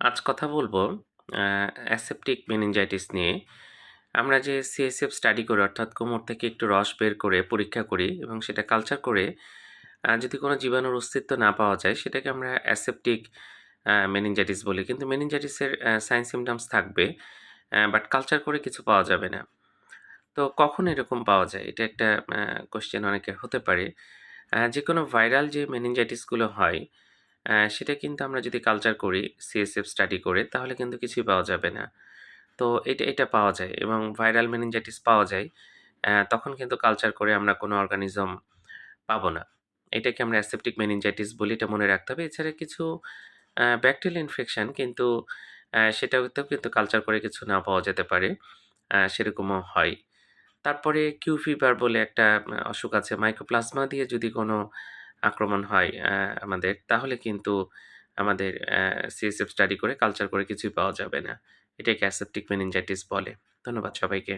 আজ কথা বলবো আ অ্যাসেপ্টিক মেনিনজাইটিস নিয়ে। আমরা যে সিএসএফ স্টাডি করি অর্থাৎ কোমর থেকে একটু রস বের করে পরীক্ষা করি এবং সেটা কালচার করে যদি কোনো জীবাণুর অস্তিত্ব না পাওয়া যায় সেটাকে আমরা অ্যাসেপ্টিক মেনিনজাইটিস বলি। কিন্তু মেনিনজাইটিসের সাইন সিম্পটমস থাকবে বাট কালচার করে কিছু পাওয়া যাবে না। তো কখন এরকম পাওয়া যায়? এটা একটা কোয়েশ্চেন অনেকের হতে পারে। যেকোনো ভাইরাল যে মেনিনজাইটিস গুলো হয়, সেটা কিন্তু আমরা যদি কালচার করি সিএসএফ স্টাডি করে তাহলে কিন্তু কিছুই পাওয়া যাবে না। তো এটা পাওয়া যায় এবং ভাইরাল মেনিনজাইটিস পাওয়া যায়। তখন কিন্তু কালচার করে আমরা কোনো অর্গানিজম পাবো না। এটাকে আমরা অ্যাসেপ্টিক মেনিনজাইটিস বলি, এটা মনে রাখতে হবে। এছাড়া কিছু ব্যাকটেরিয়াল ইনফেকশন কিন্তু সেটাতেও কিন্তু কালচার করে কিছু না পাওয়া যেতে পারে। সেরকমও হয়। তারপরে কিউ ফিভার বলে একটা অসুখ আছে। মাইকোপ্লাজমা দিয়ে যদি কোনো আক্রমণ হয় আমাদের, তাহলে কিন্তু আমাদের সিএসএফ স্টাডি করে কালচার করে কিছুই পাওয়া যাবে না। এটাকে অ্যাসেপ্টিক মেনিনজাইটিস বলে। ধন্যবাদ সবাইকে।